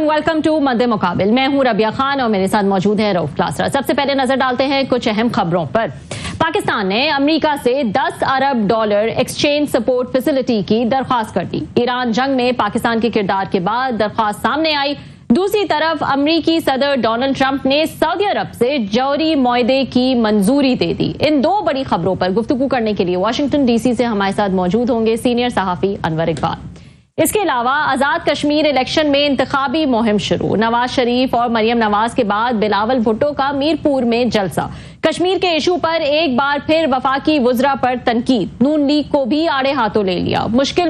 Welcome to मद्दे मुकाबिल। मैं हूं रबिया खान और मेरे साथ मौजूद है रऊफ क्लासरा। सबसे पहले नजर डालते हैं कुछ अहम खबरों पर। पाकिस्तान ने अमेरिका से $10 अरब एक्सचेंज सपोर्ट फैसिलिटी की दरख्वास्त कर दी। ईरान जंग में पाकिस्तान के किरदार के बाद दरख्वास्त सामने आई। दूसरी तरफ अमरीकी सदर डोनाल्ड ट्रंप ने सऊदी अरब से जौहरी मुआहदे की मंजूरी दे दी। इन दो बड़ी खबरों पर गुफ्तगू करने के लिए वाशिंगटन डीसी से हमारे साथ मौजूद होंगे सीनियर सहाफी अनवर इकबाल। इसके अलावा आजाद कश्मीर इलेक्शन में इंतखाबी मुहिम शुरू। नवाज शरीफ और मरियम नवाज के बाद बिलावल भुट्टो का मीरपुर में जलसा। कश्मीर के इशू पर एक बार फिर वफाकी वुज़रा पर तनकीद। नून लीग को भी आड़े हाथों ले लिया। मुश्किल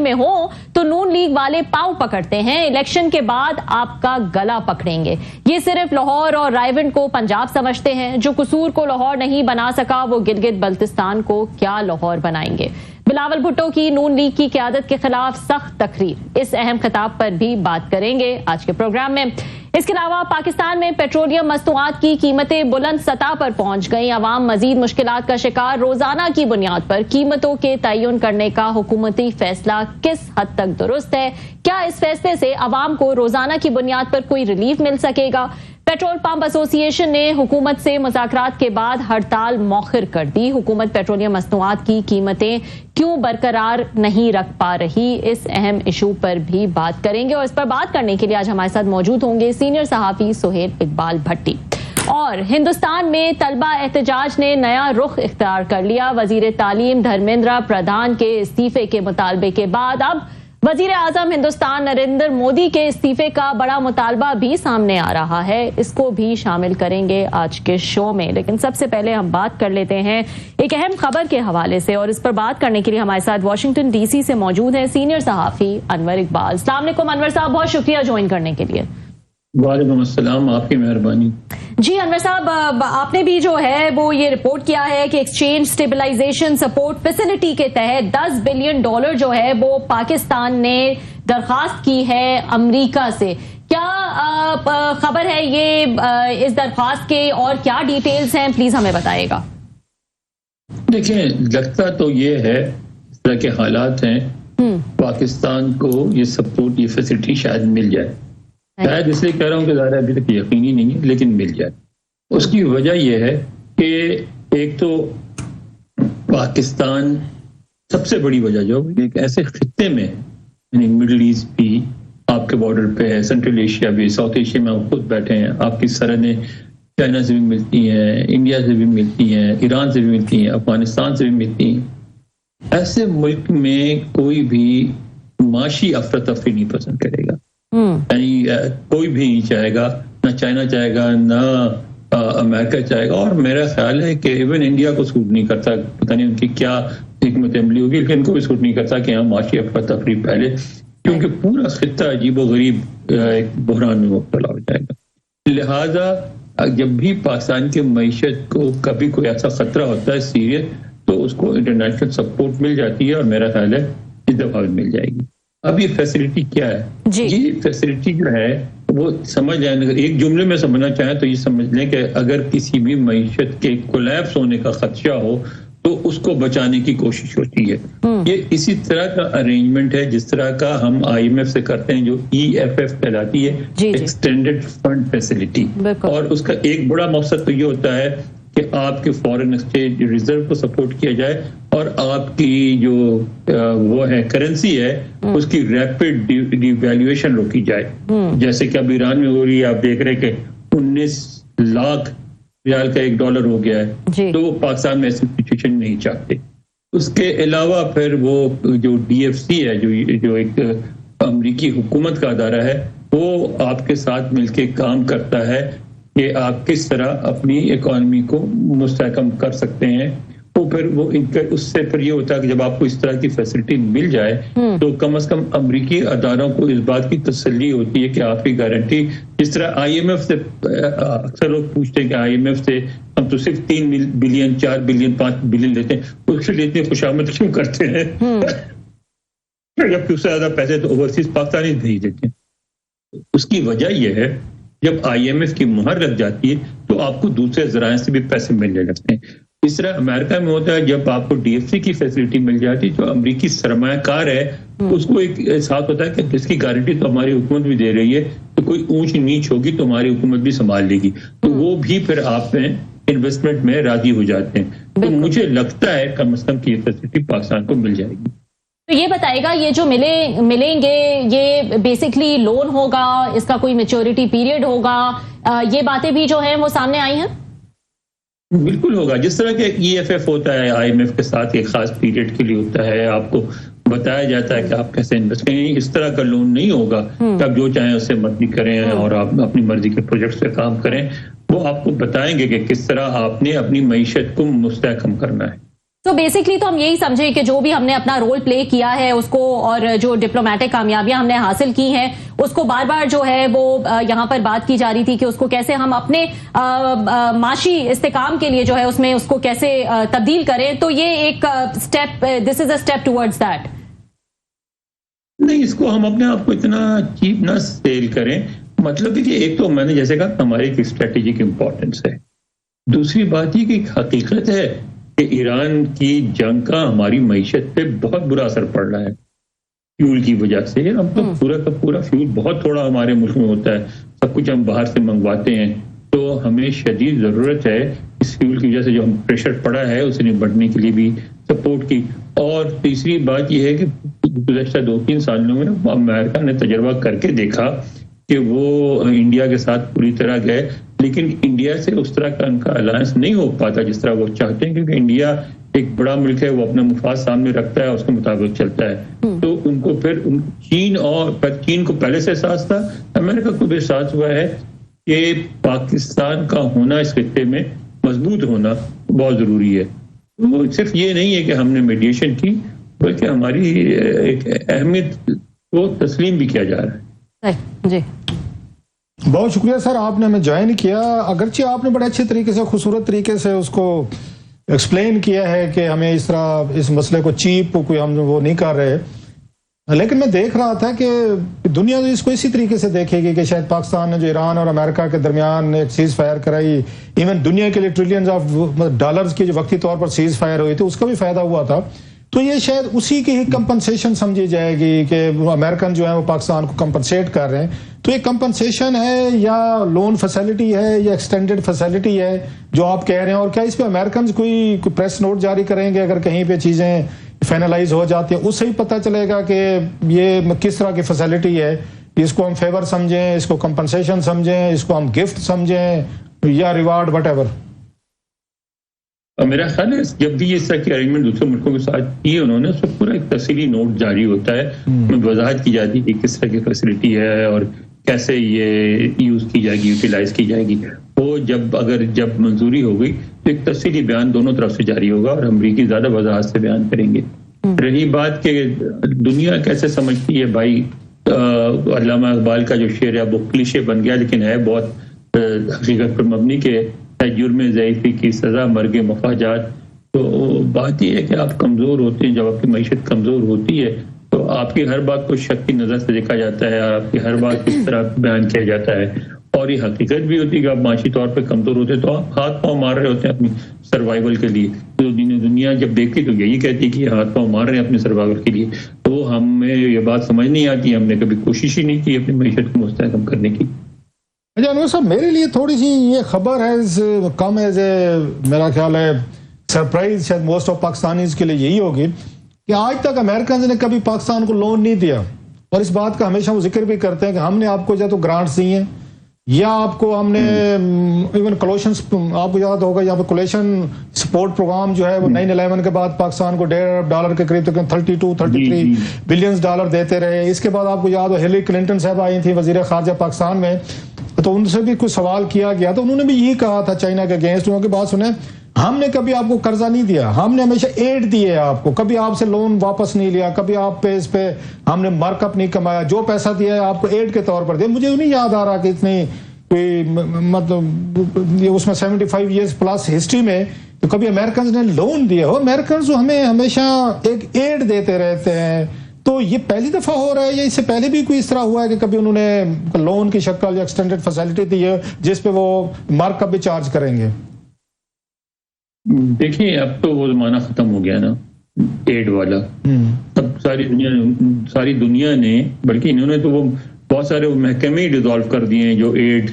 में हो तो नून लीग वाले पांव पकड़ते हैं, इलेक्शन के बाद आपका गला पकड़ेंगे। ये सिर्फ लाहौर और रायवंड को पंजाब समझते हैं। जो कसूर को लाहौर नहीं बना सका वो गिलगित बल्तिस्तान को क्या लाहौर बनाएंगे। बिलावल भुट्टो की नून लीग की क़यादत के खिलाफ सख्त तकरीर। इस अहम खिताब पर भी बात करेंगे आज के प्रोग्राम में। इसके अलावा पाकिस्तान में पेट्रोलियम मस्तूआत की कीमतें बुलंद सतह पर पहुंच गई। अवाम मजीद मुश्किलात का शिकार। रोजाना की बुनियाद पर कीमतों के तयन करने का हुकूमती फैसला किस हद तक दुरुस्त है? क्या इस फैसले से अवाम को रोजाना की बुनियाद पर कोई रिलीफ मिल सकेगा? पेट्रोल पंप एसोसिएशन ने हुकूमत से मुज़ाकरात के बाद हड़ताल मौखिर कर दी। हुकूमत पेट्रोलियम मसनूआत की कीमतें क्यों बरकरार नहीं रख पा रही, इस अहम इशू पर भी बात करेंगे। और इस पर बात करने के लिए आज हमारे साथ मौजूद होंगे सीनियर सहाफी सुहेल इकबाल भट्टी। और हिंदुस्तान में तलबा एहतजाज ने नया रुख इख्तियार कर लिया। वजीर तालीम धर्मेंद्र प्रधान के इस्तीफे के मुतालबे के बाद अब वजीर आजम हिंदुस्तान नरेंद्र मोदी के इस्तीफे का बड़ा मुतालबा भी सामने आ रहा है। इसको भी शामिल करेंगे आज के शो में। लेकिन सबसे पहले हम बात कर लेते हैं एक अहम खबर के हवाले से। और इस पर बात करने के लिए हमारे साथ वाशिंगटन डीसी से मौजूद है सीनियर सहाफी अनवर इकबाल। अस्सलाम वालेकुम अनवर साहब, बहुत शुक्रिया ज्वाइन करने के लिए। वालेकुम अस्सलाम, आपकी मेहरबानी। जी अनवर साहब, आपने भी जो है वो ये रिपोर्ट किया है कि एक्सचेंज स्टेबलाइजेशन सपोर्ट फैसिलिटी के तहत $10 बिलियन जो है वो पाकिस्तान ने दरखास्त की है अमेरिका से। क्या खबर है ये इस दरखास्त के और क्या डिटेल्स हैं, प्लीज हमें बताइएगा। देखिए, लगता तो ये है इस तरह के हालात हैं, पाकिस्तान को ये सपोर्ट, ये फैसिलिटी शायद मिल जाए। शायद इसलिए कह रहा हूँ कि ज़्यादा अभी तक यकीनी नहीं है, लेकिन मिल जाए। उसकी वजह यह है कि एक तो पाकिस्तान सबसे बड़ी वजह जो एक ऐसे खित्ते में, यानी मिडिल ईस्ट भी आपके बॉर्डर पे है, सेंट्रल एशिया भी, साउथ एशिया में आप खुद बैठे हैं, आपकी सरहदें चाइना से भी मिलती हैं, इंडिया से भी मिलती हैं, ईरान से भी मिलती हैं, अफगानिस्तान से भी मिलती हैं। ऐसे मुल्क में कोई भी माशी अफरा तफरी नहीं पसंद करेगा। यानी कोई भी नहीं चाहेगा, ना चाइना चाहेगा, ना अमेरिका चाहेगा। और मेरा ख्याल है कि इवन इंडिया को सूट नहीं करता, पता नहीं उनकी क्या हिकमत अमली होगी, लेकिन इनको भी सूट नहीं करता कि यहाँ माशी अफरा तफरी फैले, क्योंकि पूरा खित्ता अजीबो गरीब एक बहरान में मुब्तला हो जाएगा। लिहाजा जब भी पाकिस्तान की मईशत को कभी कोई ऐसा खतरा होता है सीरियस, तो उसको इंटरनेशनल सपोर्ट मिल जाती है, और मेरा ख्याल है इस दफा भी मिल जाएगी। अब ये फैसिलिटी क्या है? ये फैसिलिटी जो है वो समझ लें, अगर एक जुमले में समझना चाहें तो ये समझ लें कि अगर किसी भी मईशत के कोलैप्स होने का खदशा हो तो उसको बचाने की कोशिश होती है। ये इसी तरह का अरेंजमेंट है जिस तरह का हम IMF से करते हैं, जो EFF कहलाती है, एक्सटेंडेड फंड फैसिलिटी। और उसका एक बड़ा मकसद तो ये होता है कि आपके फॉरेन एक्सचेंज रिजर्व को सपोर्ट किया जाए और आपकी जो वो है करेंसी है उसकी रैपिड डिवैल्यूएशन रोकी जाए। जैसे कि अब ईरान में हो रही है, आप देख रहे हैं कि 19 लाख रियाल का $1 हो गया है, तो वो पाकिस्तान में ऐसी सिचुएशन नहीं चाहते। उसके अलावा फिर वो जो DFC है, जो एक अमरीकी हुकूमत का अदारा है, वो आपके साथ मिलके काम करता है कि आप किस तरह अपनी इकोनॉमी को मुस्तहकम कर सकते हैं। तो फिर वो उससे फिर ये होता है कि जब आपको इस तरह की फैसिलिटी मिल जाए तो कम से कम अमरीकी अदारों को इस बात की तसल्ली होती है कि आपकी गारंटी, जिस तरह IMF से अक्सर लोग पूछते हैं कि IMF से हम तो सिर्फ 3 बिलियन, 4 बिलियन, 5 बिलियन लेते हैं, उसके लिए इतनी खुशामद क्यों करते हैं जबकि उससे ज्यादा पैसे तो ओवरसीज पाकिस्तानी भेज देते हैं। उसकी वजह यह है, जब IMF की मुहर लग जाती है तो आपको दूसरे जराए से भी पैसे मिलने लगते हैं। اس طرح امریکہ میں ہوتا ہے جب آپ کو DFC کی فیسلٹی مل جاتی جو امریکی سرمایہ کار ہے اس کو ایک احساس ہوتا ہے کہ اس کی گارنٹی تو ہماری حکومت بھی دے رہی ہے تو کوئی اونچ نیچ ہوگی تو ہماری حکومت بھی سنبھال لے گی تو وہ بھی پھر آپ میں انویسٹمنٹ میں راضی ہو جاتے ہیں تو مجھے لگتا ہے کم از کم کی یہ فیسلٹی پاکستان کو مل جائے گی. تو یہ بتائے گا یہ جو ملیں گے یہ بیسکلی لون ہوگا, اس کا کوئی میچورٹی پیریڈ ہوگا, یہ باتیں بھی جو ہیں وہ سامنے آئی ہیں؟ بالکل ہوگا. جس طرح کے EFF ہوتا ہے IMF کے ساتھ ایک خاص پیریڈ کے لیے ہوتا ہے, آپ کو بتایا جاتا ہے کہ آپ کیسے انویسٹ کریں. اس طرح کا لون نہیں ہوگا کہ آپ جو چاہیں اس سے مرضی کریں اور آپ اپنی مرضی کے پروجیکٹس پہ کام کریں. وہ آپ کو بتائیں گے کہ کس طرح آپ نے اپنی معیشت کو مستحکم کرنا ہے. تو بیسکلی تو ہم یہی سمجھیں کہ جو بھی ہم نے اپنا رول پلے کیا ہے اس کو, اور جو ڈپلومیٹک کامیابیاں ہم نے حاصل کی ہیں اس کو بار بار جو ہے وہ یہاں پر بات کی جا رہی تھی کہ اس کو کیسے ہم اپنے معاشی استحکام کے لیے جو ہے اس میں اس کو کیسے تبدیل کریں. تو یہ ایک step, this is a step towards that. نہیں, اس کو ہم اپنے آپ کو اتنا چیپ نہ سیل کریں. مطلب ہے کہ ایک تو میں نے جیسے کہا ہماری ایک اسٹریٹجک امپورٹنس ہے, دوسری بات یہ کہ ایک حقیقت ہے کہ ایران کی جنگ کا ہماری معیشت پہ بہت برا اثر پڑ رہا ہے فیول کی وجہ سے. ہم تو پورا کا پورا فیول بہت تھوڑا ہمارے ملک میں ہوتا ہے, سب کچھ ہم باہر سے منگواتے ہیں. تو ہمیں شدید ضرورت ہے اس فیول کی وجہ سے جو ہم پریشر پڑا ہے اسے نپٹنے کے لیے بھی سپورٹ کی. اور تیسری بات یہ ہے کہ گزشتہ 2-3 سالوں میں امریکہ نے تجربہ کر کے دیکھا کہ وہ انڈیا کے ساتھ پوری طرح گئے, لیکن انڈیا سے اس طرح کا ان کا الائنس نہیں ہو پاتا جس طرح وہ چاہتے ہیں, کیونکہ انڈیا ایک بڑا ملک ہے, وہ اپنا مفاد سامنے رکھتا ہے, اس کے مطابق چلتا ہے. تو ان کو پھر چین کو پہلے سے احساس تھا, امریکہ کو بھی احساس ہوا ہے کہ پاکستان کا ہونا اس خطے میں مضبوط ہونا بہت ضروری ہے. وہ صرف یہ نہیں ہے کہ ہم نے میڈیشن کی, بلکہ ہماری ایک اہمیت کو تسلیم بھی کیا جا رہا ہے. جی بہت شکریہ سر, آپ نے ہمیں جوائن کیا. اگرچہ آپ نے بڑے اچھے طریقے سے, خوبصورت طریقے سے اس کو ایکسپلین کیا ہے کہ ہمیں اس طرح اس مسئلے کو چیپ کوئی ہم وہ نہیں کر رہے, لیکن میں دیکھ رہا تھا کہ دنیا تو اس کو اسی طریقے سے دیکھے گی کہ شاید پاکستان نے جو ایران اور امریکہ کے درمیان ایک سیز فائر کرائی, ایون دنیا کے لیے ٹریلینز آف ڈالرز کی جو وقتی طور پر سیز فائر ہوئی تھی اس کا بھی فائدہ ہوا تھا. تو یہ شاید اسی کی ہی کمپنسیشن سمجھی جائے گی کہ امریکن جو ہے وہ پاکستان کو کمپنسیٹ کر رہے ہیں. تو یہ کمپنسیشن ہے یا لون فیسلٹی ہے یا ایکسٹینڈڈ فیسلٹی ہے جو آپ کہہ رہے ہیں, اور کیا اس پہ امریکنز کوئی پریس نوٹ جاری کریں گے اگر کہیں پہ چیزیں فائنلائز ہو جاتی ہیں, اس سے ہی پتہ چلے گا کہ یہ کس طرح کی فیسلٹی ہے, اس کو ہم فیور سمجھیں, اس کو کمپنسیشن سمجھیں, اس کو ہم گفٹ سمجھیں یا ریوارڈ وٹ ایور. میرا خیال ہے جب بھی اس طرح کی ارینجمنٹ دوسرے ملکوں کے ساتھ کی انہوں نے, اس کو پورا ایک تفصیلی نوٹ جاری ہوتا ہے, وضاحت کی جاتی ہے کہ کس طرح کی فیسلٹی ہے اور کیسے یہ یوز کی جائے گی, یوٹیلائز کی جائے گی. وہ جب منظوری ہو گئی تو ایک تفصیلی بیان دونوں طرف سے جاری ہوگا اور امریکی زیادہ وضاحت سے بیان کریں گے. رہی بات کہ دنیا کیسے سمجھتی ہے, بھائی علامہ اقبال کا جو شعر ہے وہ کلیشے بن گیا لیکن ہے بہت حقیقت پر مبنی کہ جرم ضعیفی کی سزا مرگ مفاجات. تو بات یہ ہے کہ آپ کمزور ہوتے ہیں, جب آپ کی معیشت کمزور ہوتی ہے تو آپ کی ہر بات کو شک کی نظر سے دیکھا جاتا ہے اور آپ کی ہر بات کس طرح بیان کیا جاتا ہے. اور یہ حقیقت بھی ہوتی ہے کہ آپ معاشی طور پہ کمزور ہوتے ہیں تو آپ ہاتھ پاؤں مار رہے ہوتے ہیں اپنی سروائیول کے لیے. تو دنیا جب دیکھتی تو یہی کہتی ہے کہ ہاتھ پاؤں مار رہے ہیں اپنے سروائیول کے لیے. تو ہمیں یہ بات سمجھ نہیں آتی, ہم نے کبھی کوشش ہی نہیں کی اپنی معیشت کو مستحکم کرنے کی. انور صاحب, میرے لیے تھوڑی سی یہ خبر ہے کم ایز اے میرا خیال ہے سرپرائز شاید موسٹ آف پاکستانیز کے لیے یہی ہوگی کہ آج تک امریکنز نے کبھی پاکستان کو لون نہیں دیا, اور اس بات کا ہمیشہ وہ ذکر بھی کرتے ہیں کہ ہم نے آپ کو یا تو گرانٹس دی ہیں یا آپ کو ہم نے ایون کولوشن, آپ کو یاد ہوگا یہاں پہ کولوشن سپورٹ پروگرام جو ہے وہ 9/11 کے بعد پاکستان کو $1.5 ارب کے قریب تقریباً 32-33 بلینز ڈالر دیتے رہے. اس کے بعد آپ کو یاد ہو ہیلری کلنٹن صاحب آئی تھی وزیر خارجہ پاکستان میں, تو ان سے بھی کچھ سوال کیا گیا تو انہوں نے بھی یہی کہا تھا چائنا کے اگینسٹ, انہوں کی بات سنیں, ہم نے کبھی آپ کو قرضہ نہیں دیا, ہم نے ہمیشہ ایڈ دی ہے آپ کو, کبھی آپ سے لون واپس نہیں لیا, کبھی آپ پہ اس پہ ہم نے مارک اپ نہیں کمایا, جو پیسہ دیا ہے آپ کو ایڈ کے طور پر دیا. مجھے نہیں یاد آ رہا کہ اتنی کوئی مطلب اس میں 75 ایئرز پلس ہسٹری میں تو کبھی امریکنز نے لون دیا ہو. امریکنز ہمیں ہمیشہ ایک ایڈ دیتے رہتے ہیں. تو یہ پہلی دفعہ ہو رہا ہے یا اس سے پہلے بھی کوئی اس طرح ہوا ہے کہ کبھی انہوں نے لون کی شکل یا ایکسٹینڈڈ فیسلٹی دی ہے جس پہ وہ مارک اپ بھی چارج کریں گے؟ देखिए अब तो वो जमाना खत्म हो गया ना एड वाला। अब सारी दुनिया ने, बल्कि इन्होंने तो वो बहुत सारे महकमे डिसॉल्व कर दिए हैं जो एड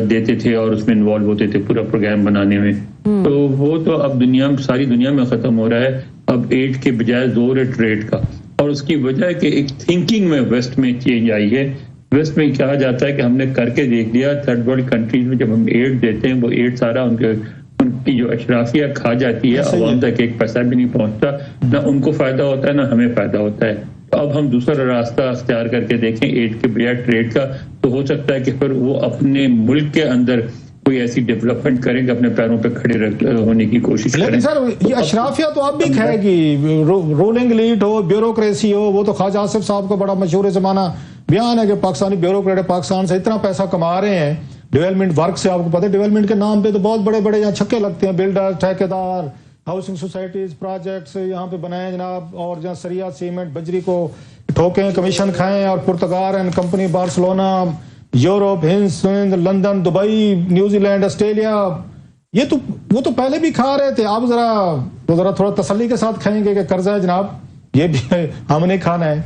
देते थे और उसमें इन्वॉल्व होते थे पूरा प्रोग्राम बनाने में। तो वो तो अब सारी दुनिया में खत्म हो रहा है। अब एड के बजाय जोर है ट्रेड का, और उसकी वजह है कि एक थिंकिंग में वेस्ट में चेंज आई है। वेस्ट में कहा जाता है कि हमने करके देख लिया, थर्ड वर्ल्ड कंट्रीज में जब हम एड देते हैं वो एड सारा उनकी जो अशराफिया खा जाती है, आवाम तक एक पैसा भी नहीं पहुंचता, ना उनको फायदा होता है ना हमें फायदा होता है। तो अब हम दूसरा रास्ता अख्तियार करके देखें एड के बजाय ट्रेड का, तो हो सकता है कि फिर वो अपने मुल्क के अंदर कोई ऐसी डेवलपमेंट करेंगे, अपने पैरों पे खड़े होने की कोशिश करें। लेकिन सर ये अशराफिया तो अब भी खाएगी, रूलिंग एलीट हो, ब्यूरोक्रेसी हो। वो तो ख्वाजा आसिफ साहब का बड़ा मशहूर ज़माना बयान है कि पाकिस्तानी ब्यूरोक्रेट पाकिस्तान से इतना पैसा कमा रहे हैं डेवलपमेंट वर्क से। आपको पता है डेवलपमेंट के नाम पे तो बहुत बड़े बड़े यहाँ छक्के लगते हैं, बिल्डर, ठेकेदार, हाउसिंग सोसाइटीज, प्रोजेक्ट्स यहाँ पे बनाए जनाब, और जहाँ सरिया सीमेंट बजरी को ठोकें, कमीशन खाएं, और पुर्तगाल and company Barcelona, Europe, Hind, London, Dubai, New Zealand, Australia, ये तो वो तो पहले भी खा रहे थे। आप जरा थोड़ा तसल्ली के साथ खाएंगे कि कर्जा है जनाब, ये भी हमने खाना है।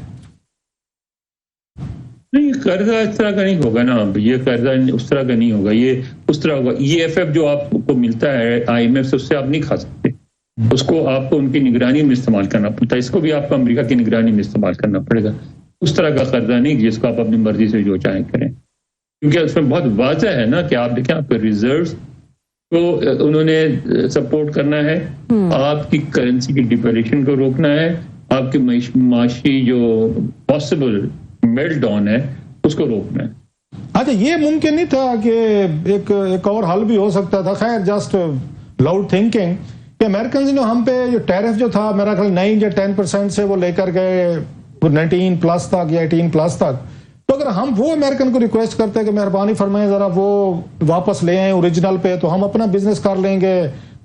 नहीं, कर्जा इस तरह का नहीं होगा ना, ये कर्जा उस तरह का नहीं होगा, ये उस तरह होगा। EFF जो आपको मिलता है IMF से, उससे आप नहीं खा सकते, उसको आपको उनकी निगरानी में इस्तेमाल करना पड़ता है। इसको भी आपको अमेरिका की निगरानी में इस्तेमाल करना पड़ेगा। उस तरह का कर्जा नहीं जिसको आप अपनी मर्जी से जो चाहें करें, क्योंकि उसमें बहुत वाज़ेह है ना कि आप देखें आपके रिजर्व्स को उन्होंने सपोर्ट करना है, आपकी करेंसी की डिप्रेशन को रोकना है, आपकी माशी जो पॉसिबल मेल्ट डाउन है उसको रोकना है। अच्छा, ये मुमकिन नहीं था कि एक और हल भी हो सकता था, खैर जस्ट लाउड थिंकिंग, कि अमेरिकन ने हम पे जो टैरिफ जो था मेरा ख्याल 9 या 10% से वो लेकर गए 19 प्लस तक या 18 प्लस तक। तो अगर हम वो अमेरिकन को रिक्वेस्ट करते हैं कि मेहरबानी फरमाएं जरा वो वापस ले आए ओरिजिनल पे, तो हम अपना बिजनेस कर लेंगे,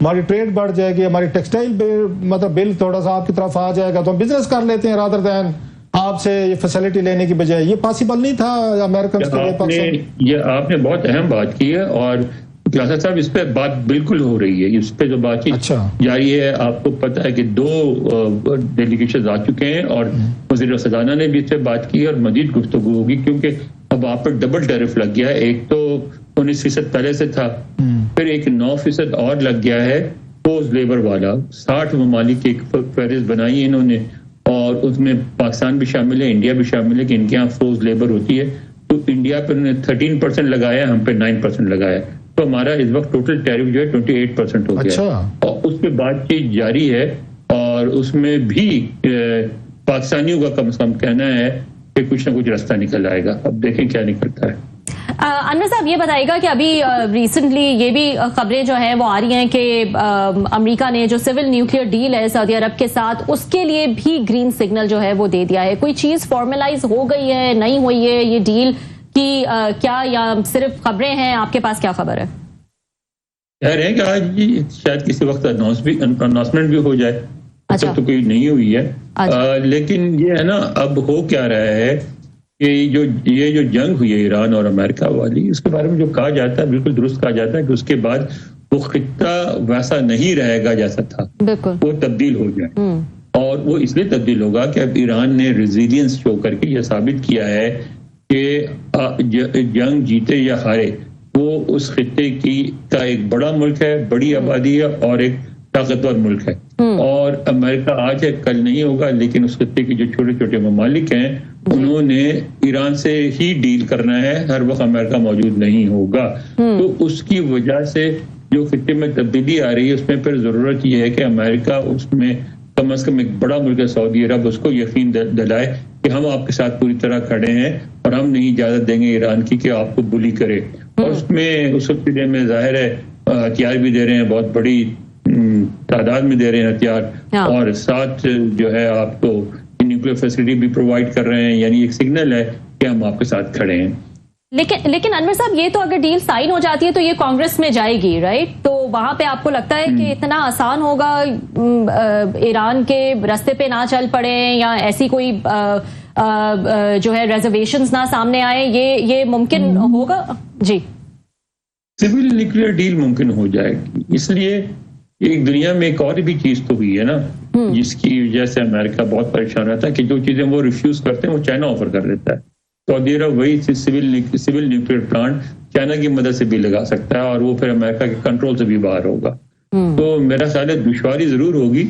हमारी ट्रेड बढ़ जाएगी, हमारी टेक्सटाइल मतलब बिल थोड़ा सा आपकी तरफ आ जाएगा, तो हम बिजनेस कर लेते हैं रादर देन आपसे ये फैसिलिटी लेने की बजाय। ये पॉसिबल नहीं था अमेरिकन के लिए। आपने बहुत अहम बात की है, और क्लासा साहब इस पे बात बिल्कुल हो रही है, इस पे जो बातचीत जारी है। आपको पता है कि 2 डेलीगेशन आ चुके हैं और वज़ीर खजाना ने भी इस पे बात की और मजीद गुफ्तगू होगी, क्योंकि अब आप पर डबल टैरिफ लग गया है। एक तो 19% पहले से था, फिर एक 9% और लग गया है फोर्स लेबर वाला। 60 ममालिक की एक फहरिस्त बनाई है इन्होंने, और उसमें पाकिस्तान भी शामिल है, इंडिया भी शामिल है कि इनके यहाँ फोर्स लेबर होती है। तो इंडिया पर उन्होंने 13% लगाया, हम पे 9% लगाया, तो हमारा इस वक्त टोटल टैरिफ जो है 28% हो गया। और उस पर बातचीत जारी है, और उसमें भी पाकिस्तानियों का कम से कम कहना है कि कुछ ना कुछ रास्ता निकल आएगा। अब देखें क्या निकलता है। अनवर साहब ये बताइएगा कि अभी रिसेंटली ये भी खबरें जो हैं वो आ रही हैं कि अमेरिका ने जो सिविल न्यूक्लियर डील है सऊदी अरब के साथ, उसके लिए भी ग्रीन सिग्नल जो है वो दे दिया है। कोई चीज फॉर्मलाइज हो गई है, नहीं हुई है ये डील की क्या, या सिर्फ खबरें हैं? आपके पास क्या खबर है? कह रहे हैं कि आज शायद किसी वक्त अनाउंसमेंट भी हो जाए। अच्छा, तो कोई नहीं हुई है। लेकिन ये है ना, अब हो क्या रहा है कि ये जो जंग हुई है ईरान और अमेरिका वाली, उसके बारे में जो कहा जाता है बिल्कुल दुरुस्त कहा जाता है कि उसके बाद वो खित्ता वैसा नहीं रहेगा जैसा था, वो तब्दील हो जाए। और वो इसलिए तब्दील होगा कि अब ईरान ने रेजिलियंस शो करके ये साबित किया है कि जंग जीते या हारे वो उस खित्ते का एक बड़ा मुल्क है, बड़ी आबादी है और एक ताकतवर मुल्क है। और अमेरिका आज है कल नहीं होगा, लेकिन उस खित्ते के जो छोटे छोटे ममालिक हैं उन्होंने ईरान से ही डील करना है, हर वक्त अमेरिका मौजूद नहीं होगा। तो उसकी वजह से जो खित्ते में तब्दीली आ रही है उसमें फिर जरूरत यह है कि अमेरिका उसमें कम से कम एक बड़ा मुल्क है सऊदी अरब, उसको यकीन दिलाए कि हम आपके साथ पूरी तरह खड़े हैं और हम नहीं इजाजत देंगे ईरान की कि आपको बुली करे। और उसमें उस वक्त में जाहिर है हथियार भी दे रहे हैं, बहुत बड़ी तादाद में दे रहे हैं हथियार, और साथ जो है आपको न्यूक्लियर फैसिलिटी भी प्रोवाइड कर रहे हैं। यानी एक सिग्नल है कि हम आपके साथ खड़े हैं। लेकिन अनवर साहब, ये तो अगर डील साइन हो जाती है तो ये कांग्रेस में जाएगी, राइट? तो वहां पे आपको लगता है कि इतना आसान होगा ईरान के रास्ते पे ना चल पड़े, या ऐसी कोई जो है रिजर्वेशंस ना सामने आए? ये मुमकिन होगा? जी, सिविल न्यूक्लियर डील मुमकिन हो जाएगी, इसलिए एक दुनिया में एक और भी चीज तो हुई है ना, जिसकी वजह से अमेरिका बहुत परेशान रहता है कि जो चीजें वो रिफ्यूज करते हैं वो चाइना ऑफर कर देता है। सऊदी अरब वही सिविल न्यूक्लियर प्लांट चाइना की मदद से भी लगा सकता है और वो फिर अमेरिका के कंट्रोल से भी बाहर होगा। तो मेरा ख्याल है दुश्वारी जरूर होगी,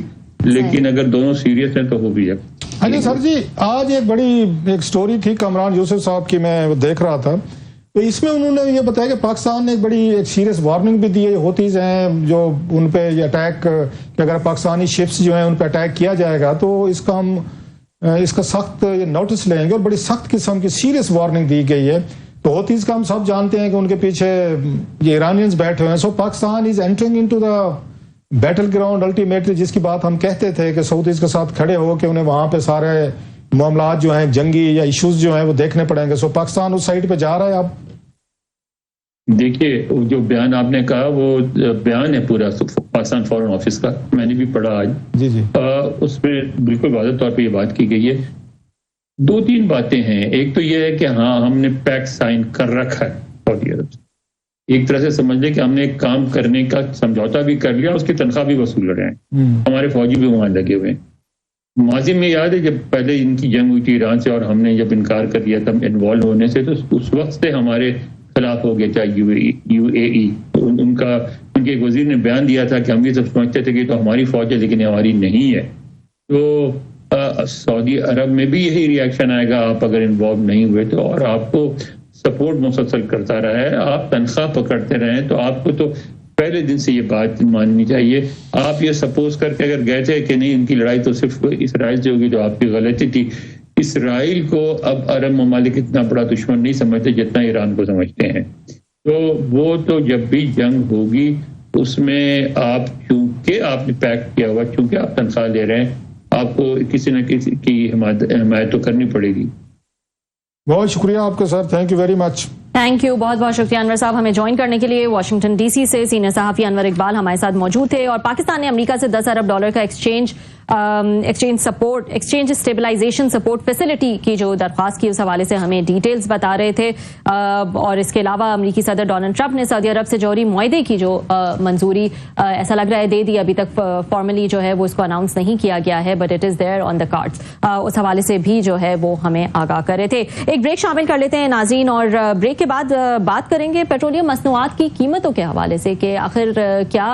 लेकिन अगर दोनों सीरियस हैं तो हो भी जाए। हाँ जी सर जी, आज एक बड़ी एक स्टोरी थी कमरान यूसुफ साहब की, मैं देख रहा था, तो इसमें उन्होंने ये बताया कि पाकिस्तान ने एक बड़ी एक सीरियस वार्निंग भी दी है होतीज हैं जो उन पे ये अटैक, कि अगर पाकिस्तानी शिप्स जो हैं उन पे अटैक किया जाएगा तो इसका सख्त नोटिस लेंगे, और बड़ी सख्त किस्म की सीरियस वार्निंग दी गई है। तो होतीज का हम सब जानते हैं कि उनके पीछे ये ईरानियंस बैठे हुए हैं। So Pakistan is entering into the battle ground ultimately, जिसकी बात हम कहते थे कि सऊदीज के साथ खड़े हो के उन्हें वहां पे सारे मामलात जो हैं जंगी या इश्यूज जो हैं वो देखने पड़ेंगे। सो पाकिस्तान उस साइड पे जा रहा है। अब देखिए, जो बयान आपने कहा वो बयान है पूरा पाकिस्तान फॉरेन ऑफिस का, मैंने भी पढ़ा आज। जी जी। उसमें बिल्कुल वाज़ेह तौर पे ये बात की गई है। 2-3 बातें हैं। एक तो ये है कि हाँ, हमने पैक्ट साइन कर रखा है सऊदी अरब से, एक तरह से समझ लें कि हमने एक काम करने का समझौता भी कर लिया, उसकी तनख्वाह भी वसूल रहे हैं, हमारे फौजी भी वहां लगे हुए हैं। माजी में याद है जब पहले इनकी जंग हुई थी ईरान से और हमने जब इनकार कर दिया था इन्वॉल्व होने से, तो उस वक्त से हमारे खिलाफ हो गया था यूएई। तो उनके एक वजीर ने बयान दिया था कि हम ये सब समझते थे कि तो हमारी फौज है, लेकिन हमारी नहीं है। तो सऊदी अरब में भी यही रिएक्शन आएगा आप अगर इन्वॉल्व नहीं हुए तो, और आपको सपोर्ट मुसलसल करता रहा है, आप तनख्वाह पकड़ते रहे, तो आपको तो पहले दिन से ये बात माननी चाहिए। आप ये सपोज करके अगर गए थे कि नहीं इनकी लड़ाई तो सिर्फ इसराइल से होगी, तो आपकी गलती थी। इसराइल को अब अरब ममालिक इतना बड़ा दुश्मन नहीं समझते जितना ईरान को समझते हैं। तो वो तो जब भी जंग होगी उसमें आप, चूंकि आपने पैक्ट किया हुआ, चूंकि आप तनख्वाह ले रहे हैं, आपको किसी न किसी की हिमायत तो करनी पड़ेगी। बहुत शुक्रिया आपका sir, thank you very much. Thank you, बहुत बहुत शुक्रिया अनवर साहब हमें ज्वाइन करने के लिए। वाशिंगटन डीसी से सीनियर सहाफी अनवर इकबाल हमारे साथ मौजूद थे। और पाकिस्तान ने अमेरिका से $10 अरब का एक्सचेंज स्टेबलाइजेशन सपोर्ट फैसिलिटी की जो दरख्वास्त की, उस हवाले से हमें डिटेल्स बता रहे थे। और इसके अलावा अमेरिकी सदर डोनाल्ड ट्रंप ने सऊदी अरब से जौहरी मुआहदे की जो मंजूरी ऐसा लग रहा है दे दी। अभी तक फॉर्मली जो है वो इसको अनाउंस नहीं किया गया है, but it is there on the cards. उस हवाले से भी जो है वो हमें आगाह कर रहे थे। एक ब्रेक शामिल कर लेते हैं नाज़रीन, और ब्रेक के बाद बात करेंगे पेट्रोलियम मसनूआत की कीमतों के हवाले से कि आखिर क्या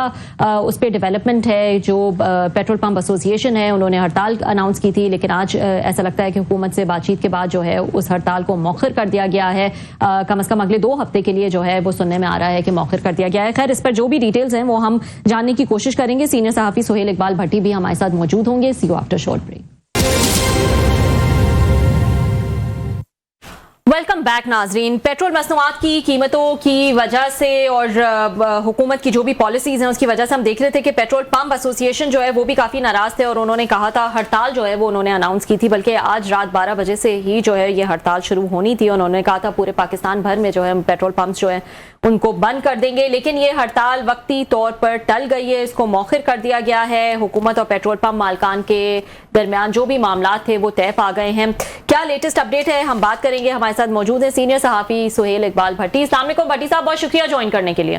उस पर डेवलपमेंट है। जो पेट्रोल पंप एसोसिएशन है उन्होंने हड़ताल अनाउंस की थी, लेकिन आज ऐसा लगता है कि हुकूमत से बातचीत के बाद जो है उस हड़ताल को मौखर कर दिया गया है। कम से कम अगले 2 हफ्ते के लिए जो है वो सुनने में आ रहा है कि मौखर कर दिया गया है। खैर, इस पर जो भी डिटेल्स हैं वो हम जानने की कोशिश करेंगे। सीनियर सहाफी सुहेल इकबाल भट्टी भी हमारे साथ मौजूद होंगे। See you after short break. Welcome back नाजरीन। पेट्रोल मसनूआत की कीमतों की वजह से और हुकूमत की जो भी पॉलिसीज हैं उसकी वजह से हम देख रहे थे कि पेट्रोल पंप एसोसिएशन जो है वो भी काफ़ी नाराज थे और उन्होंने कहा था, हड़ताल जो है वो उन्होंने अनाउंस की थी, बल्कि आज रात 12 बजे से ही जो है ये हड़ताल शुरू होनी थी। उन्होंने कहा था पूरे पाकिस्तान भर में जो है पेट्रोल पंप्स जो है उनको बंद कर देंगे, लेकिन ये हड़ताल वक्ती तौर पर टल गई है, इसको मौखिर कर दिया गया है। हुकूमत और पेट्रोल पंप मालकान के दरमियान जो भी मामला थे वो तय पा गए हैं। क्या लेटेस्ट अपडेट है हम बात करेंगे। हमारे साथ मौजूद है सीनियर सहाफी सुहेल इकबाल भट्टी। अस्सलाम वालेकुम भट्टी साहब, बहुत शुक्रिया ज्वाइन करने के लिए।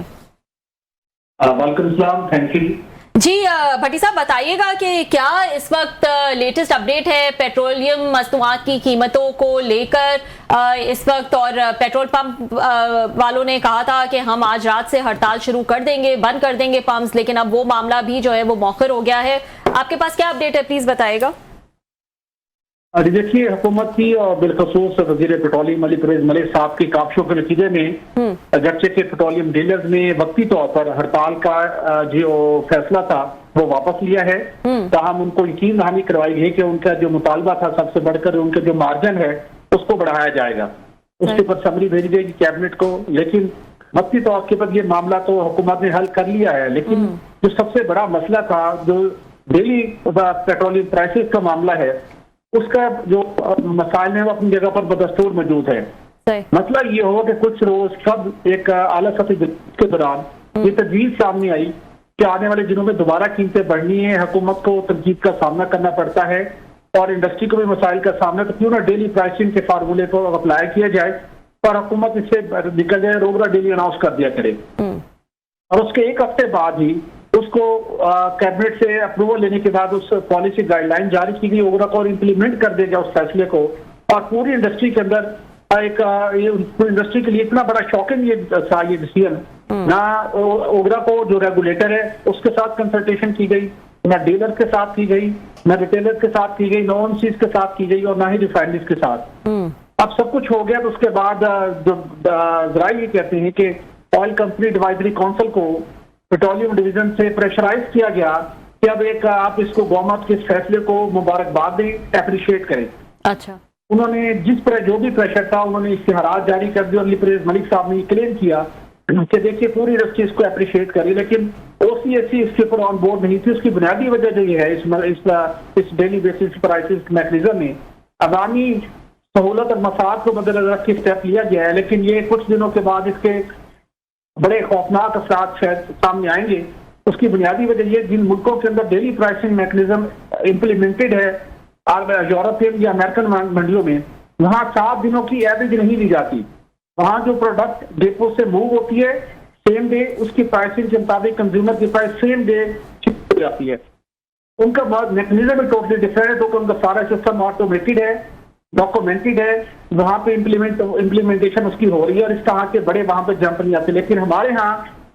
वालेकुम सलाम, थैंक यू जी। भट्टी साहब बताइएगा कि क्या इस वक्त लेटेस्ट अपडेट है पेट्रोलियम मसनूआत की कीमतों को लेकर इस वक्त, और पेट्रोल पंप वालों ने कहा था कि हम आज रात से हड़ताल शुरू कर देंगे, बंद कर देंगे पंप्स, लेकिन अब वो मामला भी जो है वो मौखर हो गया है। आपके पास क्या अपडेट है, प्लीज बताइएगा। देखिए, हुकूमत की और बिलखसूस वजीर पेट्रोलियम अली परवेज मलिक साहब की काबशों के नतीजे में अगरचे के पेट्रोलियम डीलर्स ने वक्ती तौर पर हड़ताल का जो फैसला था वो वापस लिया है। ताहम उनको यकीन दहानी करवाई गई कि उनका जो मुतालबा था, सबसे बढ़कर उनका जो मार्जिन है उसको बढ़ाया जाएगा। उसके ऊपर समरी भेजी जाएगी कैबिनेट को, लेकिन वक्ती तौर के पर ये मामला तो हुकूमत ने हल कर लिया है। लेकिन जो सबसे बड़ा मसला था, जो डेली पेट्रोलियम प्राइसेस का मामला है, उसका जो मसाइल है वो अपनी जगह पर बदस्तूर मौजूद है। मसला ये होगा कि कुछ रोज कब एक आला सतही के दौरान ये तजवीज सामने आई कि आने वाले दिनों में दोबारा कीमतें बढ़नी है, हुकूमत को तनकीद का सामना करना पड़ता है और इंडस्ट्री को भी मसाइल का सामना, तो क्यों ना डेली प्राइसिंग के फार्मूले को अप्लाई किया जाए और हुकूमत इससे निकल जाए, रोबरा डेली अनाउंस कर दिया करे और उसके 1 हफ्ते बाद ही उस उसको कैबिनेट से अप्रूवल लेने के बाद उस पॉलिसी गाइडलाइन जारी की गई, ओगरा को इम्प्लीमेंट कर देगा उस फैसले को, और पूरी इंडस्ट्री के अंदर एक इंडस्ट्री के लिए इतना बड़ा शॉकिंग ये डिसीजन, ना ओगरा को जो रेगुलेटर है उसके साथ कंसल्टेशन की गई, ना डीलर के साथ की गई, ना रिटेलर के साथ की गई, ना ओएनसीज के साथ की गई, और ना ही रिफाइनरीज के साथ। अब सब कुछ हो गया तो उसके बाद जो जरा ये कहते हैं कि ऑयल कंपनी एडवाइजरी काउंसिल को पेट्रोलियम डिवीजन से प्रेशराइज किया गया कि अब एक आप इसको गवर्नमेंट के इस फैसले को मुबारकबाद दें, अप्रिशिएट करें। अच्छा, उन्होंने जो भी प्रेशर था उन्होंने इश्तिहारात जारी कर दिए, और अली परवेज मलिक साहब ने क्लेम किया कि देखिए पूरी इंडस्ट्री इसको अप्रिशिएट करी, लेकिन ओसीएससी इसके ऊपर ऑन बोर्ड नहीं थी। उसकी बुनियादी वजह जो ये है इस डेली बेसिस प्राइसिस मैकेनिज्म में अवामी सहूलत और मसाद को मद्देनजर रख के स्टेप लिया गया है, लेकिन ये कुछ दिनों के बाद इसके बड़े खौफनाक असरात शायद सामने आएंगे। उसकी बुनियादी वजह ये, जिन मुल्कों के अंदर डेली प्राइसिंग मैकेनिज्म इम्प्लीमेंटेड है, यूरोपियन या अमेरिकन मंडियों में, वहाँ 7 दिनों की एवरेज नहीं ली जाती। वहाँ जो प्रोडक्ट डेपो से मूव होती है सेम डे, उसकी प्राइसिंग के मुताबिक कंज्यूमर की प्राइस सेम डे शिफ्ट हो जाती है। उनका मैकेनिज्म टोटली डिफरेंट है, तो उनका सारा सिस्टम ऑटोमेटेड है, डॉक्यूमेंटेड है, वहाँ पे इम्प्लीमेंटेशन उसकी हो रही है, और इस तरह के बड़े वहाँ पे जंप नहीं आते। लेकिन हमारे यहाँ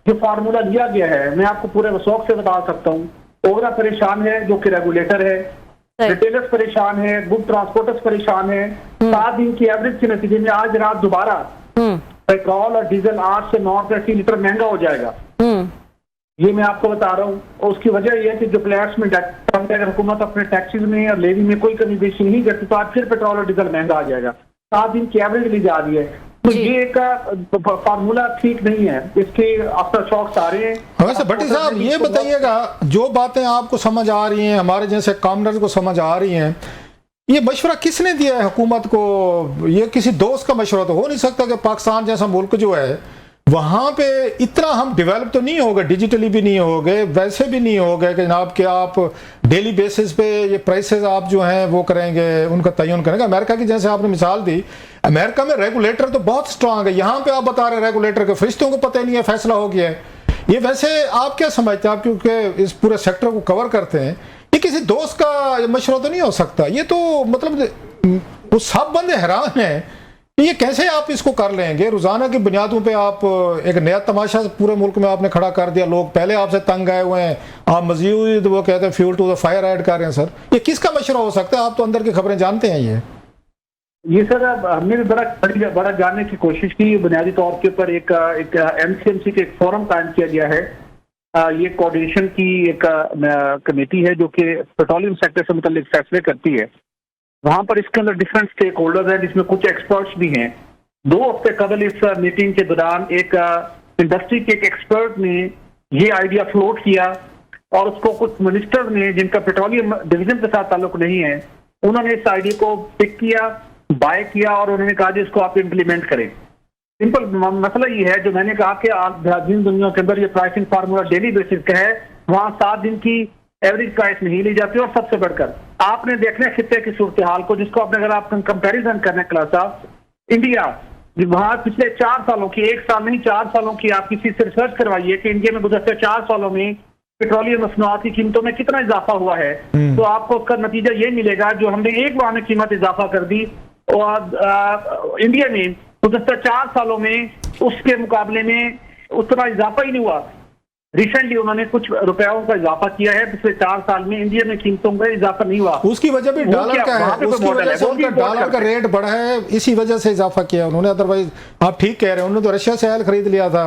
जो फार्मूला लिया गया है, मैं आपको पूरे वसौक से बता सकता हूँ, ओगरा परेशान है जो कि रेगुलेटर है, रिटेलर्स परेशान है, गुड ट्रांसपोर्टर्स परेशान है। 7 दिन की एवरेज के नतीजे में आज रात दोबारा पेट्रोल और डीजल 8 से 9 रुपए लीटर महंगा हो जाएगा। ये मैं आपको बता रहा हूँ। उसकी वजह यह है कि जो प्लेयर्स में अगर हुकूमत अपने टैक्सेस में और लेवी में कोई कमी बेशी नहीं करती तो आज फिर पेट्रोल और डीजल महंगा आ जाएगा। 7 दिन की एवरेज ली जा रही है, तो ये एक फार्मूला ठीक नहीं है, इसके आफ्टर शॉक्स आ रहे हैं। वैसे भट्टी साहब ये बताइएगा, जो बातें आपको समझ आ रही हैं, हमारे जैसे कॉमनर्स को समझ आ रही हैं, ये मशवरा किसने दिया है हुकूमत को? ये किसी दोस्त का मशवरा तो हो नहीं सकता कि पाकिस्तान जैसा मुल्क जो है वहाँ पे इतना हम डेवलप तो नहीं हो गए, डिजिटली भी नहीं हो गए, वैसे भी नहीं हो गए कि जनाब कि आप डेली बेसिस पे ये प्राइसेस आप जो हैं वो करेंगे, उनका तयन करेंगे। अमेरिका की जैसे आपने मिसाल दी, अमेरिका में रेगुलेटर तो बहुत स्ट्रांग है, यहाँ पे आप बता रहे हैं रेगुलेटर के फरिश्तों को पता ही नहीं है, फैसला हो गया है। ये वैसे आप क्या समझते हैं, आप क्योंकि इस पूरे सेक्टर को कवर करते हैं, ये किसी दोस्त का मशवरा तो नहीं हो सकता? ये तो मतलब वो सब बंदे हैरान हैं ये कैसे आप इसको कर लेंगे? रोजाना की बुनियादों पे आप एक नया तमाशा पूरे मुल्क में आपने खड़ा कर दिया, लोग पहले आपसे तंग आए हुए हैं, आप मजीद वो कहते हैं fuel to the fire add कर रहे हैं। सर ये किसका मशवरा हो सकता है? आप तो अंदर की खबरें जानते हैं। ये सर हमने भी बड़ा जानने की कोशिश की। बुनियादी तौर के ऊपर एक एमसीएमसी के एक फोरम कायम किया गया है। ये कोऑर्डिनेशन की एक कमेटी है जो कि पेट्रोलियम सेक्टर से मुतल्लिक फैसले करती है। वहां पर इसके अंदर डिफरेंट स्टेक होल्डर्स हैं, जिसमें कुछ एक्सपर्ट्स भी हैं। 2 हफ्ते कबल इस मीटिंग के दौरान एक इंडस्ट्री के एक एक्सपर्ट ने ये आइडिया फ्लोट किया, और उसको कुछ मिनिस्टर ने जिनका पेट्रोलियम डिवीजन के साथ ताल्लुक नहीं है, उन्होंने इस आइडिया को पिक किया, बाय किया, और उन्होंने कहा इसको आप इम्प्लीमेंट करें। सिंपल मसला ये है जो मैंने कहा कि जिन दुनिया के अंदर ये प्राइसिंग फार्मूला डेली बेसिस का है, वहां 7 दिन की एवरेज प्राइस नहीं ली जाती। और सबसे बढ़कर आपने देखना है खित्ते की सूरत हाल को, जिसको आपने अगर आप कंपैरिजन करने क्लास साहब, इंडिया वहां पिछले 4 सालों की, 1 साल नहीं 4 सालों की आप किसी से रिसर्च करवाइए कि इंडिया में गुज़श्ते 4 सालों में पेट्रोलियम मसनूआत की कीमतों में कितना इजाफा हुआ है, तो आपको उसका नतीजा ये मिलेगा जो हमने एक बार में कीमत इजाफा कर दी, और इंडिया में गुज़श्ते 4 सालों में उसके मुकाबले में उतना इजाफा ही नहीं हुआ। रिसेंटली उन्होंने कुछ रुपयों का इजाफा किया है, पिछले 4 साल में इंडिया में कीमतों में इजाफा नहीं हुआ। उसकी वजह भी डॉलर का है, उसकी वजह से उनका डॉलर का रेट बढ़ा है, इसी वजह से इजाफा किया उन्होंने। अदरवाइज आप ठीक कह रहे हैं, उन्होंने तो रशिया से ऑयल खरीद लिया था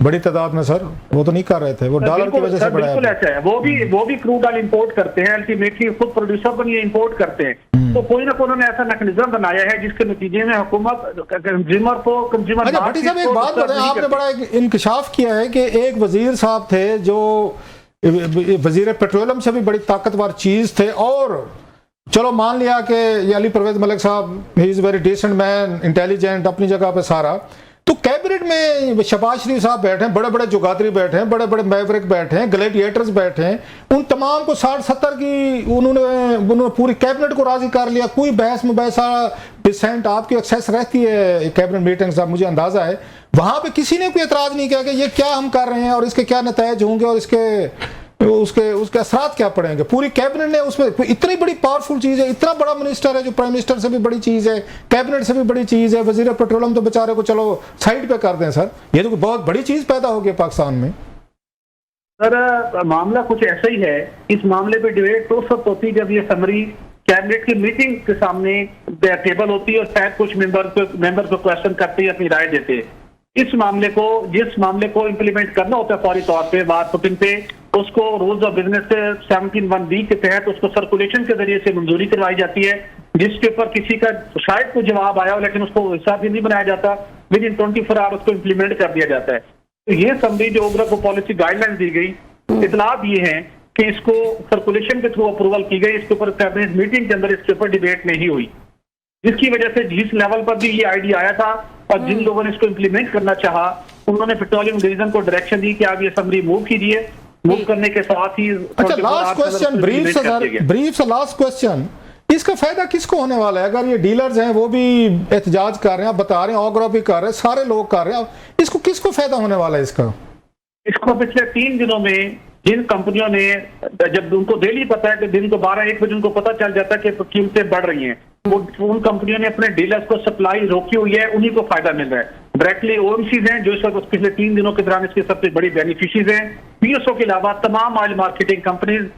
बड़ी तादाद में। सर वो तो नहीं कर रहे थे, वो डॉलर की वजह से बढ़ा है। ऐसा है, वो भी क्रूड ऑयल इंपोर्ट करते हैं, अल्टीमेटली खुद प्रोड्यूसर पर ये इंपोर्ट करते हैं। तो कोई ना कोई उन्होंने ऐसा मैकेनिज्म बनाया है जिसके नतीजे में हुकूमत कंज्यूमर अच्छा भट्टी साहब एक बात बताएं, आपने बड़ा इंकशाफ किया है कि एक वजीर साहब थे जो वजीर पेट्रोलियम से भी बड़ी ताकतवर चीज थे, और चलो मान लिया कि ये अली परवेज मलिक साहब he is very decent man, intelligent, अपनी जगह पे सारा, तो कैबिनेट में शहबाज शरीफ साहब बैठे हैं, बड़े बड़े जुगादरी बैठे हैं, बड़े बड़े मैवरिक बैठे हैं, ग्लैडिएटर्स बैठे हैं, उन तमाम को 60-70 की उन्होंने पूरी कैबिनेट को राजी कर लिया। कोई बहस मुबहसा डिसेंट आपकी एक्सेस रहती है कैबिनेट मीटिंग साहब, मुझे अंदाजा है वहां पे किसी ने कोई एतराज नहीं किया कि ये क्या हम कर रहे हैं और इसके क्या नतीजे होंगे और इसके उसके असरात क्या पड़ेंगे? पूरी कैबिनेट ने उसमें इतनी बड़ी पावरफुल चीज है, इतना बड़ा मिनिस्टर है जो प्राइम मिनिस्टर से भी बड़ी चीज है, कैबिनेट से भी बड़ी चीज है, वजीर पेट्रोलियम तो बेचारे को चलो साइड पे कर दें सर, ये तो बहुत बड़ी चीज पैदा हो गई पाकिस्तान में। सर मामला कुछ ऐसा ही है, इस मामले पे डिबेट तो सब होती जब ये समरी कैबिनेट की मीटिंग के सामने टेबल होती है और शायद कुछ मेंबर को क्वेश्चन करते हैं, अपनी राय देते हैं। जिस मामले को इम्प्लीमेंट करना होता है फौरी तौर पे वार पुटिंग पे, उसको रूल्स ऑफ बिजनेस से 17(1)(b के तहत उसको सर्कुलेशन के जरिए से मंजूरी करवाई जाती है, जिसके ऊपर किसी का शायद कोई जवाब आया हो लेकिन उसको हिसाब ही नहीं बनाया जाता, विद इन 24 आवर उसको इम्प्लीमेंट कर दिया जाता है। तो ये समरी जो ओबरा को पॉलिसी गाइडलाइन दी गई, इतलात ये है कि इसको सर्कुलेशन के थ्रू अप्रूवल की गई, इसके ऊपर कैबिनेट मीटिंग के अंदर इसके ऊपर डिबेट नहीं हुई, जिसकी वजह से जिस लेवल पर भी ये आइडिया आया था और जिन लोगों ने इसको इम्प्लीमेंट करना चाहा, उन्होंने पेट्रोलियम डिवीजन को डायरेक्शन दी कि आप ये समरी मूव कीजिए, मूव करने के साथ ही अच्छा लास्ट क्वेश्चन ब्रीफ से लास्ट क्वेश्चन, इसका फायदा किसको होने वाला है? अगर ये डीलर्स हैं वो भी एहतजाज कर रहे हैं, बता रहे हैं, ऑगरा भी कर रहे हैं, सारे लोग कर रहे हैं, इसको किसको फायदा होने वाला है इसका? इसको पिछले 3 दिनों में जिन कंपनियों ने, जब उनको डेली पता है कि दिन को 12-1 बजे उनको पता चल जाता है कि कीमतें बढ़ रही हैं, उन कंपनियों ने अपने डीलर्स को सप्लाई रोकी हुई है, उन्हीं को फायदा मिल रहा है। डायरेक्टली ओएमसीज हैं जो इस वक्त पिछले 3 दिनों के दौरान इसकी सबसे बड़ी बेनिफिशरीज हैं। पीएसओ के अलावा तमाम ऑयल मार्केटिंग कंपनीज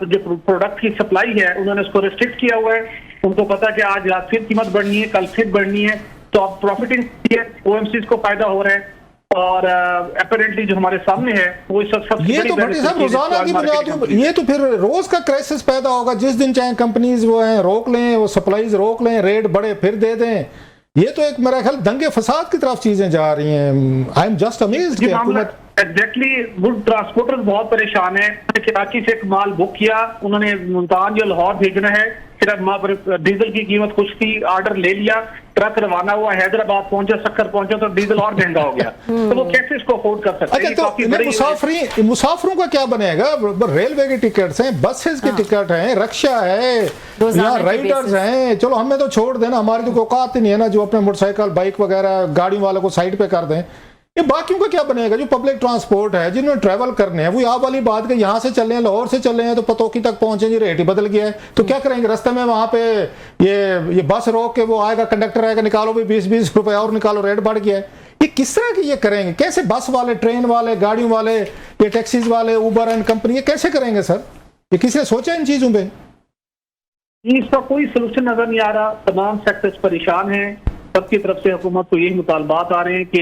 जो प्रोडक्ट की सप्लाई है उन्होंने उसको रिस्ट्रिक्ट किया हुआ है, उनको पता है कि आज रात फिर कीमत बढ़नी है, कल फिर बढ़नी है, तो अब प्रॉफिटिंग ओएमसीज को फायदा हो रहा है। और अपेरेंटली जो हमारे सामने है वो सबसे ये तो भट्टी साहब रोजाना की बुनियाद, ये तो फिर रोज का क्राइसिस पैदा होगा, जिस दिन चाहे कंपनीज वो हैं रोक लें, वो सप्लाईज रोक लें, रेट बढ़े फिर दे दें, ये तो एक मेरा ख्याल दंगे फसाद की तरफ चीजें जा रही हैं। आई एम जस्ट अमेज्ड कि हुकूमत एग्जैक्टली वुड ट्रांसपोर्टर्स बहुत परेशान है। कराची से एक माल बुक किया, उन्होंने मुल्तान या लाहौर भेजना है, फिर डीजल की कीमत कुछ थी, ऑर्डर ले लिया, ट्रक रवाना हुआ, हैदराबाद पहुंचा, सक्कर पहुंचा तो डीजल और महंगा हो गया, तो वो कैसे इसको अफोर्ड कर सकते हैं? अच्छा तो मुसाफिरों का क्या बनेगा? रेलवे की टिकट्स हैं, बसेस की टिकट हैं, रक्षा है, यहाँ राइडर्स हैं, चलो हमें तो छोड़ देना, हमारी तो औकात ही नहीं है ना जो अपने मोटरसाइकिल बाइक वगैरह गाड़ियों वालों को साइड पे कर दें। ये बाकियों का क्या बनेगा? जो पब्लिक ट्रांसपोर्ट है, जिन्होंने ट्रैवल करने हैं, वो आप वाली बात कि यहाँ से चल रहे हैं, लाहौर से चल रहे हैं तो पतोकी तक पहुंचे जी, रेट ही बदल गया है, तो क्या करेंगे? रास्ते में वहां पे ये बस रोक के वो आएगा, कंडक्टर आएगा, निकालो भी 20-20 रुपए और निकालो, रेट बढ़ गया है। ये किस तरह की ये करेंगे? कैसे बस वाले, ट्रेन वाले, गाड़ियों वाले, ये टैक्सीज वाले, उबर एंड कंपनी, ये कैसे करेंगे सर? ये किसी ने सोचा इन चीजों पे? इसका कोई सोल्यूशन नजर नहीं आ रहा, तमाम सेक्टर्स परेशान हैं, सबकी तरफ से हुकूमत को यही मुतालबात आ रहे हैं कि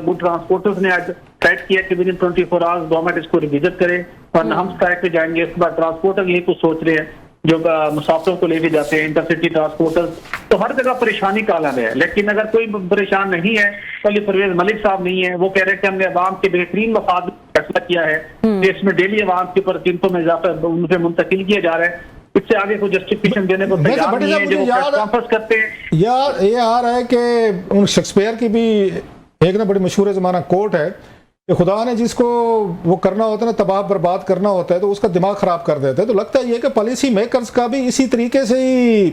गुड ट्रांसपोर्टर्स ने आज सेट किया कि विद इन 24 आवर्स गवर्नमेंट इसको रिविजिट करे, वरना हम स्ट्राइक पे जाएंगे। इस बार ट्रांसपोर्टर यही कुछ सोच रहे हैं जो मुसाफिरों को लेके जाते हैं, इंटरसिटी ट्रांसपोर्टर्स, तो हर जगह परेशानी का आलम है। लेकिन अगर कोई परेशान नहीं है तो ये परवेज मलिक साहब नहीं है, वो कह रहे हैं कि हमने अवाम के बेहतरीन मफाद फैसला किया है कि इसमें डेली अवाम के ऊपर कीमतों में इजाफा उनसे मुंतकिल किया जा रहा है, इससे आगे कोई जस्टिफिकेशन देने को तैयार नहीं है, जो कॉन्फ्रेंस करते हैं। यार ये आ रहा है कि उन शेक्सपियर की भी एक ना बड़ी मशहूर ज़माना कोट है कि खुदा ने जिसको वो करना होता है ना, तबाह बर्बाद करना होता है, तो उसका दिमाग खराब कर देते हैं। तो लगता है ये कि पॉलिसी मेकर्स का भी इसी तरीके से ही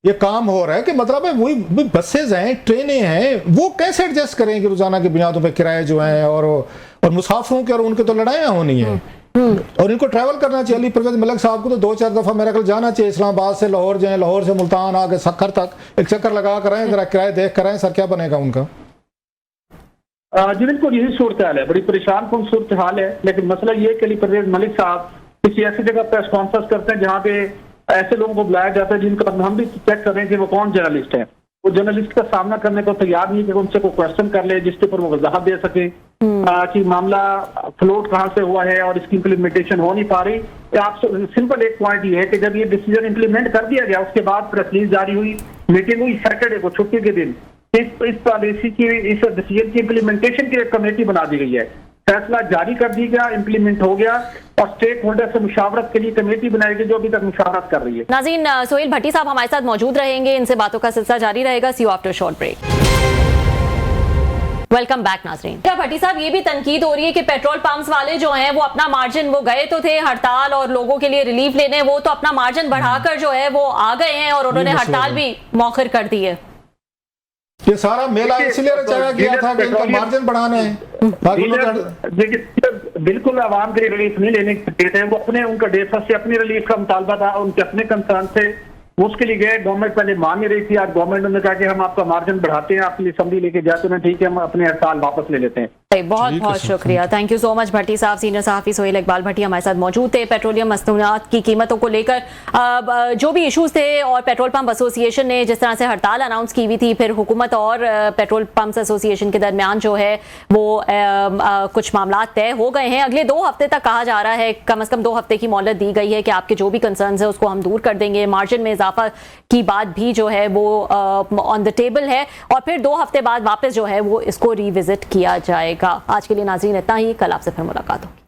ये काम हो रहा है कि मतलब है वही बसेज हैं, ट्रेनें हैं, वो कैसे एडजस्ट करेंगे रोजाना की बुनियादों पर किराए जो हैं, और मुसाफिरों के और उनके तो लड़ाइयाँ होनी है और इनको ट्रैवल करना चाहिए। अली परवेज मलिक साहब को तो 2-4 दफा मेरा कल जाना चाहिए, इस्लामाबाद से लाहौर जाएं, लाहौर से मुल्तान आके सक्कर तक एक चक्कर लगा कर आए, जरा किराए देख कर आए, सर क्या बनेगा उनका? जी बिल्कुल यही सूरत हाल है, बड़ी परेशान कौन सूरत हाल है। लेकिन मसला ये है कि अली परवेज मलिक साहब किसी ऐसी जगह प्रेस कॉन्फ्रेंस करते हैं जहाँ पे ऐसे लोगों को बुलाया जाता है जिनका हम भी चेक कर रहे हैं कि वो कौन जर्नलिस्ट है, वो जर्नलिस्ट का सामना करने को तैयार नहीं कि उनसे कोई क्वेश्चन कर ले जिसके ऊपर वो वजाहत दे सके कि मामला फ्लोट कहाँ से हुआ है और इसकी इम्प्लीमेंटेशन हो नहीं पा रही। आप सिंपल एक पॉइंट ये है कि जब ये डिसीजन इम्प्लीमेंट कर दिया गया उसके बाद प्रेस रिलीज जारी हुई, मीटिंग हुई सैटरडे को छुट्टी के दिन, इस पॉलिसी की, इस डिसीजन की इम्प्लीमेंटेशन की एक कमेटी बना दी गई है, फैसला जारी कर दी गया, इम्प्लीमेंट हो गया और स्टेक होल्डर से मुशावरत के लिए कमेटी बनाई गई जो अभी तक मुशावरत कर रही है। नाज़रीन, सोहेल भट्टी साहब हमारे साथ मौजूद रहेंगे, इनसे बातों का सिलसिला जारी रहेगा। See you after short break. Welcome back नाज़रीन। क्या भट्टी साहब, ये भी तनकीद हो रही है कि पेट्रोल पंप्स वाले जो हैं वो अपना मार्जिन, वो गए तो थे हड़ताल और लोगों के लिए रिलीफ लेने, वो तो अपना मार्जिन बढ़ाकर जो है वो आ गए हैं और उन्होंने हड़ताल भी मौखर कर दी है। یہ سارا میلہ اس لیے رچایا گیا تھا کہ ان کا مارجن بڑھانا ہے. بالکل عوام کے ریلیف نہیں لینے تھے, وہ اپنے ان کا ڈیفر سے اپنی ریلیف کا مطالبہ تھا, ان کے اپنے کنسرن تھے, اس کے لیے گئے. گورنمنٹ پہلے مان نہیں رہی تھی, آج گورنمنٹ نے کہا کہ ہم آپ کا مارجن بڑھاتے ہیں, آپ کے لیے اسمبلی لے کے جاتے ہیں, ٹھیک ہے ہم اپنے ہڑتال واپس لے لیتے ہیں. بہت بہت شکریہ, تھینک یو سو مچ بھٹی صاحب. سینئر صحافی سہیل اقبال بھٹی ہمارے ساتھ موجود تھے. پیٹرولیم مصنوعات کی قیمتوں کو لے کر جو بھی ایشوز تھے اور پیٹرول پمپ ایسوسی ایشن نے جس طرح سے ہڑتال اناؤنس کی ہوئی تھی, پھر حکومت اور پیٹرول پمپس ایسوسی ایشن کے درمیان جو ہے وہ کچھ معاملات طے ہو گئے ہیں. اگلے 2 ہفتے تک کہا جا رہا ہے, کم از کم 2 ہفتے کی مہلت دی گئی ہے کہ آپ کے جو بھی کنسرنز ہیں اس کو ہم دور کر دیں گے. مارجن میں اضافہ کی بات بھی جو ہے وہ آن دا ٹیبل ہے, اور پھر 2 ہفتے بعد واپس جو ہے وہ اس کو ری وزٹ کیا جائے گا. آج کے لیے ناظرین اتنا ہی, کل آپ سے پھر ملاقات ہوگی.